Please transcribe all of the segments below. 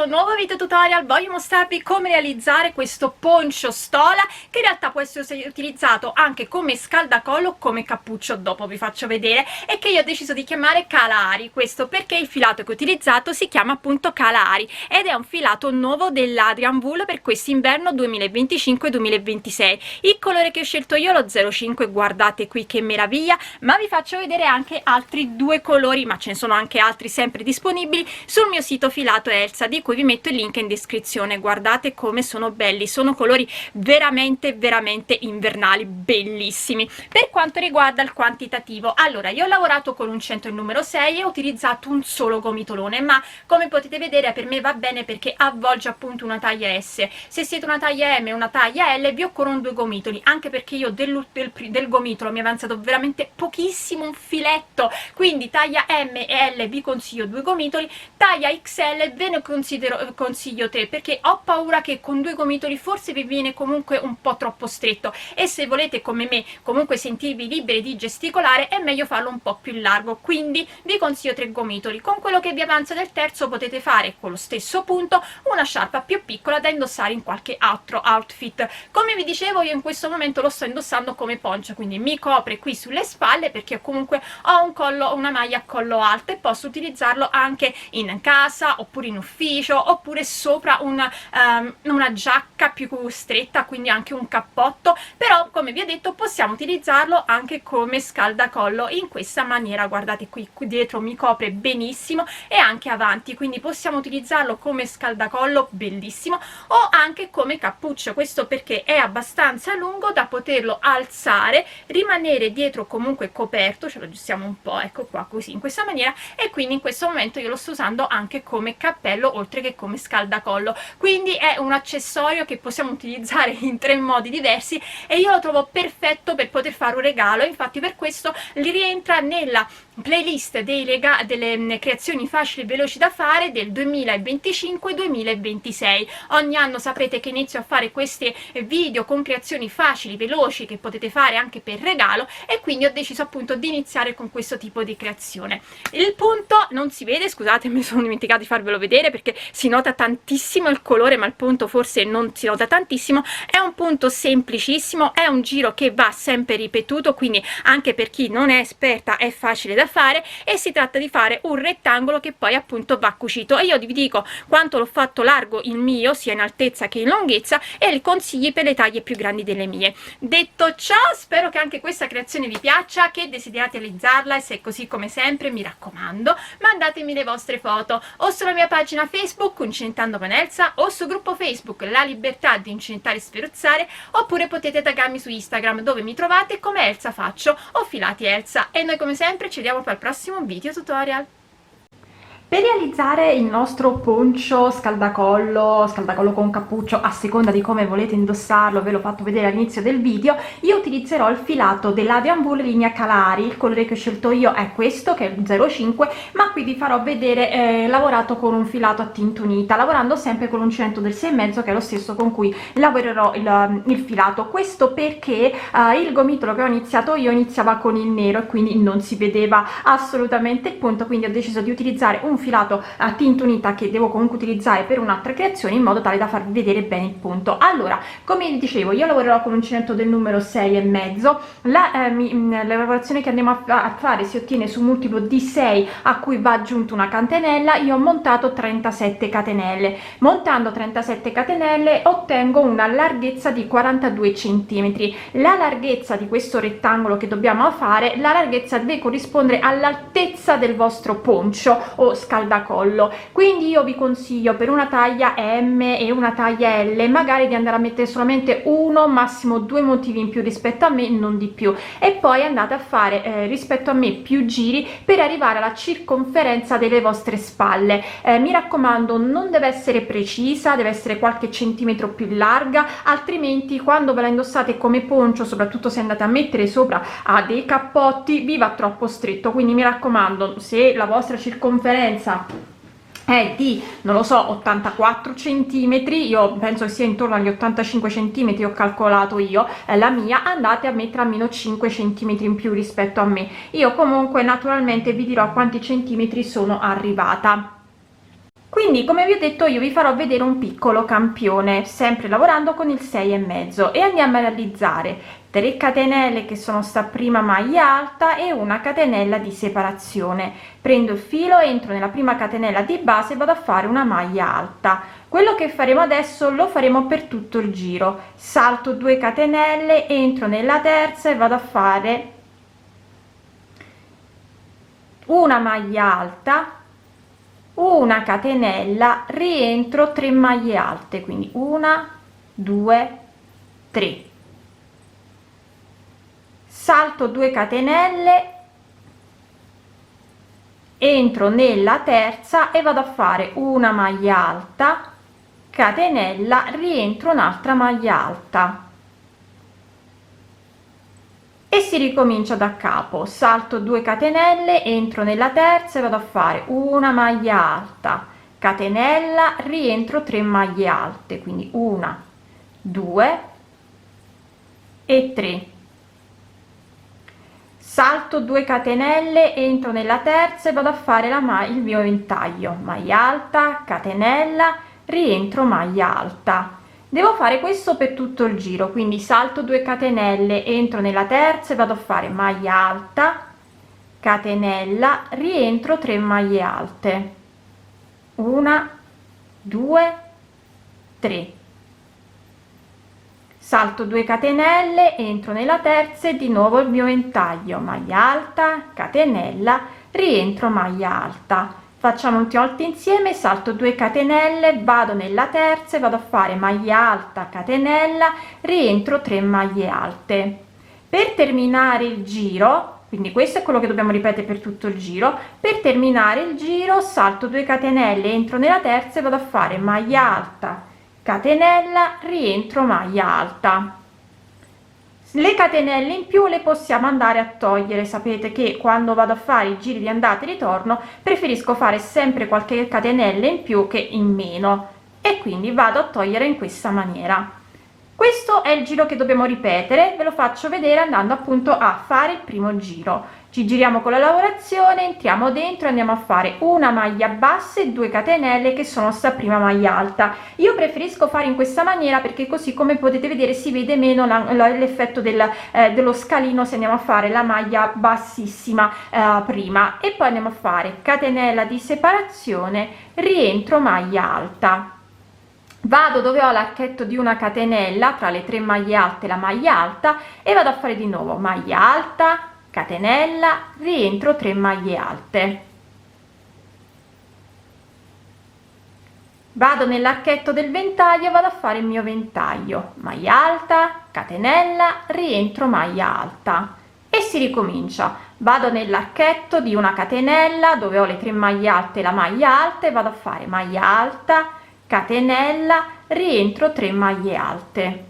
questo nuovo video tutorial voglio mostrarvi come realizzare questo poncio stola, che in realtà può essere utilizzato anche come scaldacollo, come cappuccio, dopo vi faccio vedere, e che io ho deciso di chiamare Kalahari. Questo perché il filato che ho utilizzato si chiama appunto Kalahari ed è un filato nuovo dell'Adrian Wool per quest'inverno 2025-2026. Il colore che ho scelto io è lo 05, guardate qui che meraviglia, ma vi faccio vedere anche altri due colori, ma ce ne sono anche altri sempre disponibili sul mio sito Filato Elsa, di cui vi metto il link in descrizione. Guardate come sono belli, sono colori veramente invernali, bellissimi. Per quanto riguarda il quantitativo, allora io ho lavorato con l'uncinetto il numero 6 e ho utilizzato un solo gomitolone, ma come potete vedere per me va bene perché avvolge appunto una taglia S. Se siete una taglia M e una taglia L vi occorrono due gomitoli, anche perché io del gomitolo mi è avanzato veramente pochissimo, un filetto, quindi taglia M e L vi consiglio due gomitoli, taglia XL ve ne consiglio tre, perché ho paura che con due gomitoli forse vi viene comunque un po' troppo stretto, e se volete come me comunque sentirvi liberi di gesticolare è meglio farlo un po' più largo, quindi vi consiglio tre gomitoli. Con quello che vi avanza del terzo potete fare con lo stesso punto una sciarpa più piccola da indossare in qualche altro outfit. Come vi dicevo, io in questo momento lo sto indossando come poncho, quindi mi copre qui sulle spalle perché comunque ho un collo, una maglia a collo alto, e posso utilizzarlo anche in casa oppure in ufficio oppure sopra una giacca più stretta, quindi anche un cappotto. Però come vi ho detto possiamo utilizzarlo anche come scaldacollo in questa maniera, guardate qui dietro mi copre benissimo e anche avanti, quindi possiamo utilizzarlo come scaldacollo, bellissimo, o anche come cappuccio. Questo perché è abbastanza lungo da poterlo alzare, rimanere dietro comunque coperto, ce lo aggiustiamo un po', ecco qua, così in questa maniera, e quindi in questo momento io lo sto usando anche come cappello oltre che come scaldacollo, quindi è un accessorio che possiamo utilizzare in tre modi diversi e io lo trovo perfetto per poter fare un regalo. Infatti per questo rientra nella playlist delle creazioni facili e veloci da fare del 2025-2026. Ogni anno sapete che inizio a fare questi video con creazioni facili, veloci, che potete fare anche per regalo, e quindi ho deciso appunto di iniziare con questo tipo di creazione. Il punto non si vede, scusate, mi sono dimenticata di farvelo vedere perché si nota tantissimo il colore, ma il punto forse non si nota tantissimo. È un punto semplicissimo, è un giro che va sempre ripetuto, quindi anche per chi non è esperta è facile da fare, e si tratta di fare un rettangolo che poi appunto va cucito. E io vi dico quanto l'ho fatto largo il mio, sia in altezza che in lunghezza, e i consigli per le taglie più grandi delle mie. Detto ciò, spero che anche questa creazione vi piaccia, che desiderate realizzarla, e se è così come sempre mi raccomando mandatemi le vostre foto o sulla mia pagina Facebook Uncinetando con Elsa, o sul gruppo Facebook La Libertà di Uncinetare e Sferruzzare, oppure potete taggarmi su Instagram dove mi trovate come Elsa Faccio o Filati Elsa, e noi come sempre ci vediamo per il prossimo video tutorial. Per realizzare il nostro poncio scaldacollo con cappuccio, a seconda di come volete indossarlo, ve l'ho fatto vedere all'inizio del video, io utilizzerò il filato dell'Adrian Wool linea Kalahari. Il colore che ho scelto io è questo, che è il 05, ma qui vi farò vedere lavorato con un filato a tinta unita, lavorando sempre con l'uncinetto del 6,5, che è lo stesso con cui lavorerò il filato. Questo perché il gomitolo che ho iniziato io iniziava con il nero e quindi non si vedeva assolutamente il punto, quindi ho deciso di utilizzare un filato a tinta unita che devo comunque utilizzare per un'altra creazione, in modo tale da farvi vedere bene il punto. Allora, come vi dicevo, io lavorerò con l'uncinetto del numero 6,5. La lavorazione che andiamo a fare si ottiene su un multiplo di 6 a cui va aggiunto una catenella. Io ho montato 37 catenelle. Montando 37 catenelle ottengo una larghezza di 42 centimetri. La larghezza di questo rettangolo che dobbiamo fare, la larghezza deve corrispondere all'altezza del vostro poncio o scaldacollo, quindi io vi consiglio per una taglia M e una taglia L magari di andare a mettere solamente uno, massimo due motivi in più rispetto a me, non di più, e poi andate a fare rispetto a me più giri per arrivare alla circonferenza delle vostre spalle. Mi raccomando, non deve essere precisa, deve essere qualche centimetro più larga, altrimenti quando ve la indossate come poncio, soprattutto se andate a mettere sopra a dei cappotti, vi va troppo stretto. Quindi mi raccomando, se la vostra circonferenza è di, non lo so, 84 centimetri, io penso che sia intorno agli 85 centimetri, ho calcolato io la mia, andate a mettere almeno 5 centimetri in più rispetto a me. Io comunque naturalmente vi dirò a quanti centimetri sono arrivata. Quindi, come vi ho detto, io vi farò vedere un piccolo campione, sempre lavorando con il 6,5, e andiamo a realizzare 3 catenelle che sono sta prima maglia alta e una catenella di separazione. Prendo il filo, entro nella prima catenella di base e vado a fare una maglia alta. Quello che faremo adesso lo faremo per tutto il giro. Salto 2 catenelle, entro nella terza e vado a fare una maglia alta, una catenella, rientro, 3 maglie alte, quindi 1 2 3, salto 2 catenelle, entro nella terza e vado a fare una maglia alta, catenella, rientro, un'altra maglia alta, e si ricomincia da capo. Salto 2 catenelle, entro nella terza e vado a fare una maglia alta, catenella, rientro, 3 maglie alte, quindi 1 2 e 3. Salto 2 catenelle, entro nella terza e vado a fare il mio ventaglio, maglia alta, catenella, rientro, maglia alta. Devo fare questo per tutto il giro, quindi salto 2 catenelle, entro nella terza e vado a fare maglia alta, catenella, rientro, 3 maglie alte, 1 2 3, salto 2 catenelle, entro nella terza e di nuovo il mio ventaglio, maglia alta, catenella, rientro, maglia alta. Facciamo un'ultima volta insieme, salto 2 catenelle, vado nella terza e vado a fare maglia alta, catenella, rientro, 3 maglie alte. Per terminare il giro, quindi questo è quello che dobbiamo ripetere per tutto il giro, per terminare il giro salto 2 catenelle, entro nella terza e vado a fare maglia alta, catenella, rientro, maglia alta. Le catenelle in più le possiamo andare a togliere. Sapete che quando vado a fare i giri di andata e ritorno preferisco fare sempre qualche catenella in più che in meno, e quindi vado a togliere in questa maniera. Questo è il giro che dobbiamo ripetere, ve lo faccio vedere andando appunto a fare il primo giro. Ci giriamo con la lavorazione, entriamo dentro e andiamo a fare una maglia bassa e 2 catenelle che sono sta prima maglia alta. Io preferisco fare in questa maniera perché così, come potete vedere, si vede meno l'effetto dello scalino se andiamo a fare la maglia bassissima prima, e poi andiamo a fare catenella di separazione, rientro, maglia alta. Vado dove ho l'archetto di una catenella tra le 3 maglie alte, la maglia alta, e vado a fare di nuovo maglia alta, catenella, rientro, 3 maglie alte. Vado nell'archetto del ventaglio, vado a fare il mio ventaglio, maglia alta, catenella, rientro, maglia alta, e si ricomincia. Vado nell'archetto di una catenella dove ho le 3 maglie alte e la maglia alta e vado a fare maglia alta, catenella, rientro, 3 maglie alte.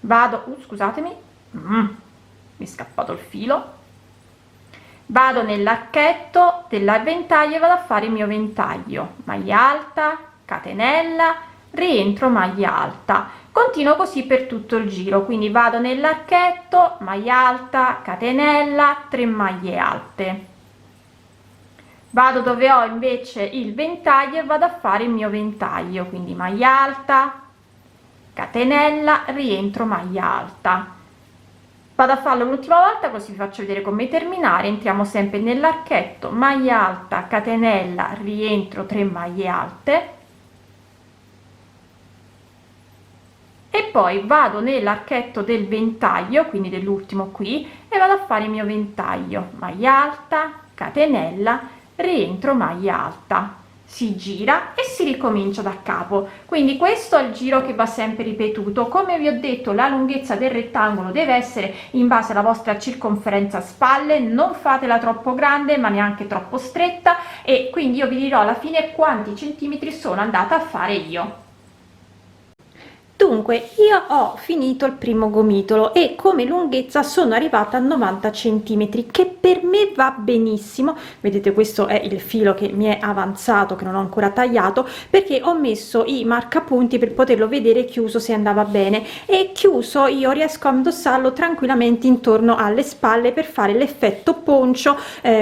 Vado, scusatemi, mi è scappato il filo. Vado nell'archetto del ventaglio e vado a fare il mio ventaglio, maglia alta, catenella, rientro, maglia alta. Continuo così per tutto il giro, quindi vado nell'archetto, maglia alta, catenella, 3 maglie alte. Vado dove ho invece il ventaglio e vado a fare il mio ventaglio, quindi maglia alta, catenella, rientro, maglia alta. Vado a farlo l'ultima volta così vi faccio vedere come terminare. Entriamo sempre nell'archetto, maglia alta, catenella, rientro, 3 maglie alte, e poi vado nell'archetto del ventaglio, quindi dell'ultimo qui, e vado a fare il mio ventaglio, maglia alta, catenella, rientro, maglia alta. Si gira e si ricomincia da capo. Quindi questo è il giro che va sempre ripetuto. Come vi ho detto, la lunghezza del rettangolo deve essere in base alla vostra circonferenza spalle, non fatela troppo grande ma neanche troppo stretta, e quindi io vi dirò alla fine quanti centimetri sono andata a fare io. Dunque io ho finito il primo gomitolo e come lunghezza sono arrivata a 90 centimetri, che per me va benissimo. Vedete, questo è il filo che mi è avanzato, che non ho ancora tagliato, perché ho messo i marcapunti per poterlo vedere chiuso se andava bene, e chiuso io riesco a indossarlo tranquillamente intorno alle spalle per fare l'effetto poncio,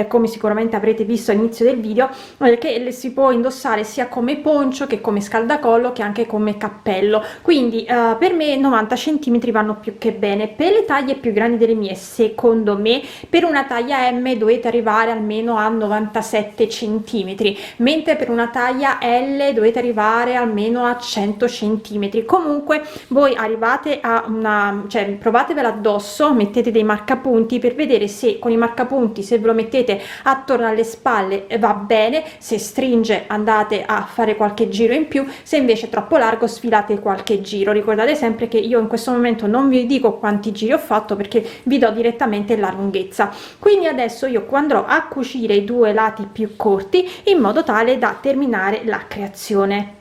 come sicuramente avrete visto all'inizio del video, che si può indossare sia come poncio che come scaldacollo che anche come cappello. Quindi per me 90 centimetri vanno più che bene. Per le taglie più grandi delle mie, secondo me, per una taglia M dovete arrivare almeno a 97 centimetri, mentre per una taglia L dovete arrivare almeno a 100 centimetri. Comunque voi arrivate a una, cioè provatevela addosso, mettete dei marcapunti per vedere se con i marcapunti, se ve lo mettete attorno alle spalle, va bene. Se stringe andate a fare qualche giro in più, se invece è troppo largo sfilate qualche giro. Ricordate sempre che io in questo momento non vi dico quanti giri ho fatto perché vi do direttamente la lunghezza. Quindi adesso io andrò a cucire i due lati più corti in modo tale da terminare la creazione.